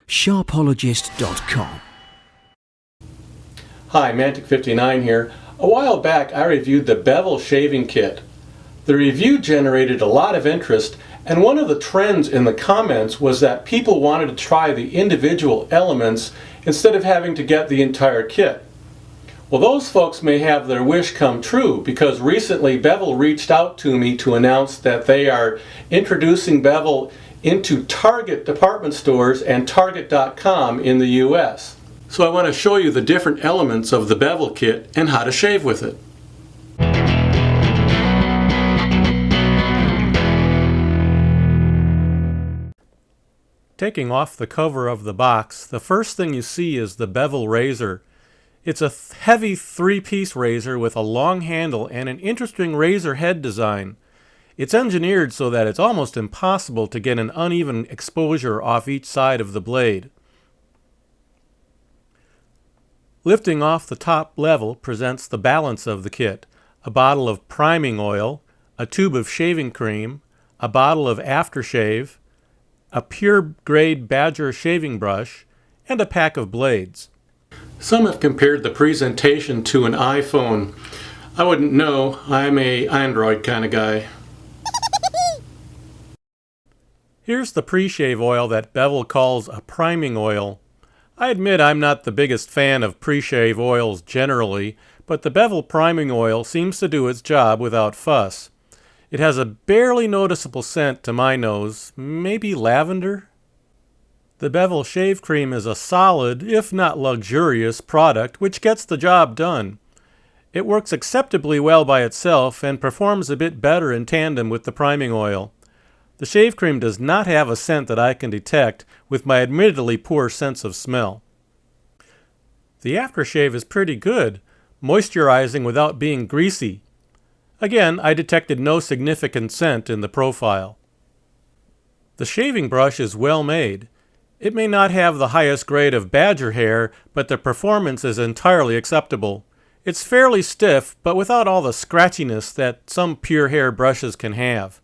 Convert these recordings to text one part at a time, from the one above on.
Sharpologist.com. Hi, Mantic59 here. A while back I reviewed the Bevel shaving kit. The review generated a lot of interest, and one of the trends in the comments was that people wanted to try the individual elements instead of having to get the entire kit. Well, those folks may have their wish come true, because recently Bevel reached out to me to announce that they are introducing Bevel into Target department stores and Target.com in the US. So I want to show you the different elements of the Bevel kit and how to shave with it. Taking off the cover of the box, the first thing you see is the Bevel razor. It's a heavy three-piece razor with a long handle and an interesting razor head design. It's engineered so that it's almost impossible to get an uneven exposure off each side of the blade. Lifting off the top level presents the balance of the kit: a bottle of priming oil, a tube of shaving cream, a bottle of aftershave, a pure grade Badger shaving brush, and a pack of blades. Some have compared the presentation to an iPhone. I wouldn't know. I'm an Android kind of guy. Here's the pre-shave oil that Bevel calls a priming oil. I admit I'm not the biggest fan of pre-shave oils generally, but the Bevel priming oil seems to do its job without fuss. It has a barely noticeable scent to my nose, maybe lavender? The Bevel shave cream is a solid, if not luxurious, product which gets the job done. It works acceptably well by itself and performs a bit better in tandem with the priming oil. The shave cream does not have a scent that I can detect, with my admittedly poor sense of smell. The aftershave is pretty good, moisturizing without being greasy. Again, I detected no significant scent in the profile. The shaving brush is well made. It may not have the highest grade of Badger hair, but the performance is entirely acceptable. It's fairly stiff, but without all the scratchiness that some pure hair brushes can have.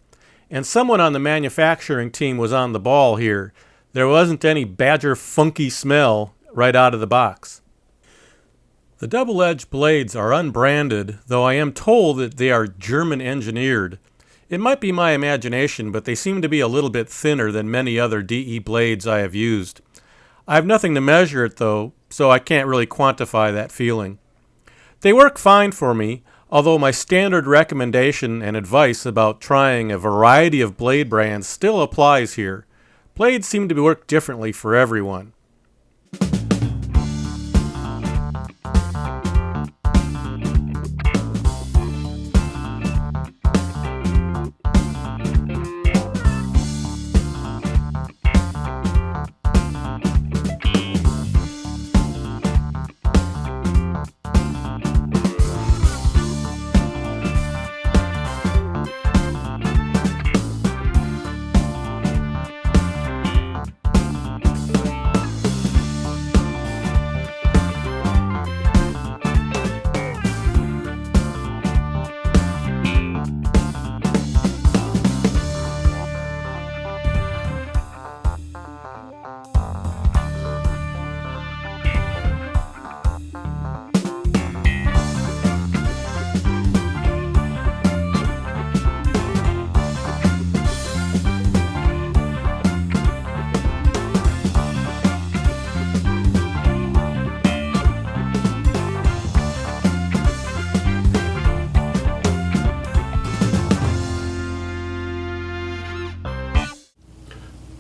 And someone on the manufacturing team was on the ball here. There wasn't any Badger funky smell right out of the box. The double-edged blades are unbranded, though I am told that they are German engineered. It might be my imagination, but they seem to be a little bit thinner than many other DE blades I have used. I have nothing to measure it though, so I can't really quantify that feeling. They work fine for me, although my standard recommendation and advice about trying a variety of blade brands still applies here. Blades seem to work differently for everyone.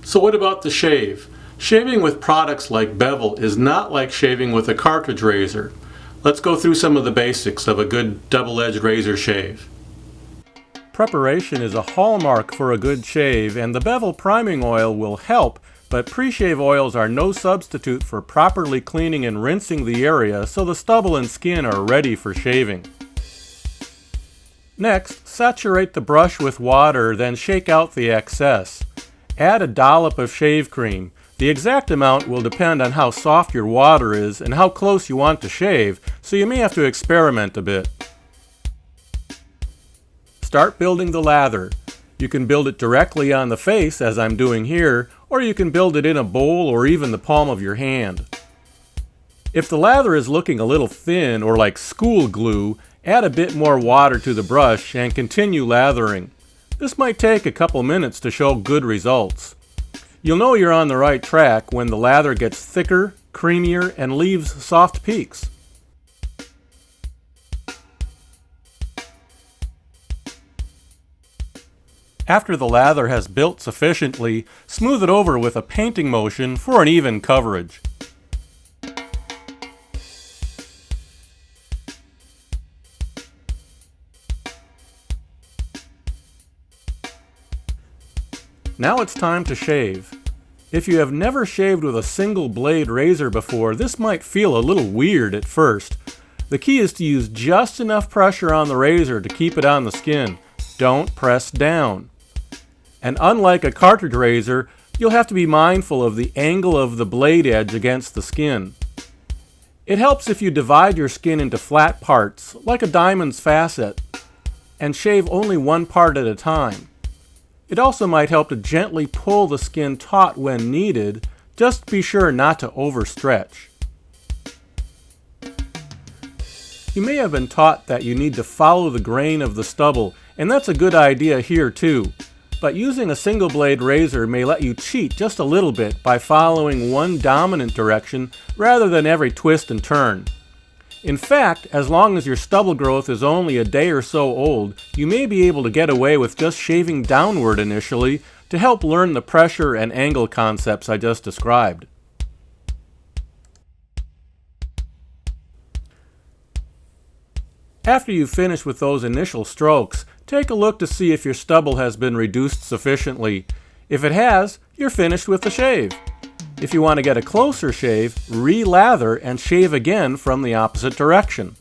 So what about the shave? Shaving with products like Bevel is not like shaving with a cartridge razor. Let's go through some of the basics of a good double-edged razor shave. Preparation is a hallmark for a good shave, and the Bevel priming oil will help, but pre-shave oils are no substitute for properly cleaning and rinsing the area so the stubble and skin are ready for shaving. Next, saturate the brush with water, then shake out the excess. Add a dollop of shave cream. The exact amount will depend on how soft your water is and how close you want to shave, so you may have to experiment a bit. Start building the lather. You can build it directly on the face, as I'm doing here, or you can build it in a bowl or even the palm of your hand. If the lather is looking a little thin or like school glue, add a bit more water to the brush and continue lathering. This might take a couple minutes to show good results. You'll know you're on the right track when the lather gets thicker, creamier, and leaves soft peaks. After the lather has built sufficiently, smooth it over with a painting motion for an even coverage. Now it's time to shave. If you have never shaved with a single blade razor before, this might feel a little weird at first. The key is to use just enough pressure on the razor to keep it on the skin. Don't press down. And unlike a cartridge razor, you'll have to be mindful of the angle of the blade edge against the skin. It helps if you divide your skin into flat parts, like a diamond's facet, and shave only one part at a time. It also might help to gently pull the skin taut when needed. Just be sure not to overstretch. You may have been taught that you need to follow the grain of the stubble, and that's a good idea here too. But using a single blade razor may let you cheat just a little bit by following one dominant direction rather than every twist and turn. In fact, as long as your stubble growth is only a day or so old, you may be able to get away with just shaving downward initially to help learn the pressure and angle concepts I just described. After you finish with those initial strokes, take a look to see if your stubble has been reduced sufficiently. If it has, you're finished with the shave. If you want to get a closer shave, re-lather and shave again from the opposite direction.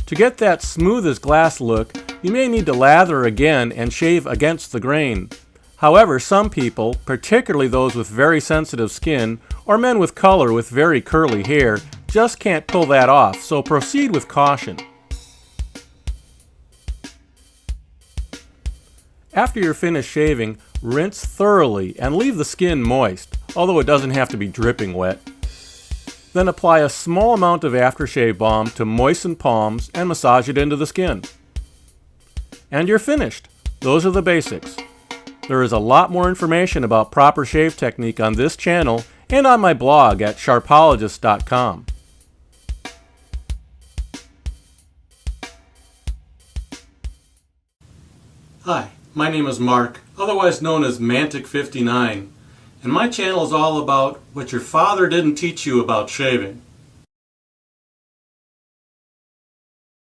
To get that smooth as glass look, you may need to lather again and shave against the grain. However, some people, particularly those with very sensitive skin, or men with color with very curly hair, just can't pull that off, so proceed with caution. After you're finished shaving, rinse thoroughly and leave the skin moist, although it doesn't have to be dripping wet. Then apply a small amount of aftershave balm to moisten palms and massage it into the skin. And you're finished. Those are the basics. There is a lot more information about proper shave technique on this channel and on my blog at sharpologist.com. Hi, my name is Mark, otherwise known as Mantic59, and my channel is all about what your father didn't teach you about shaving.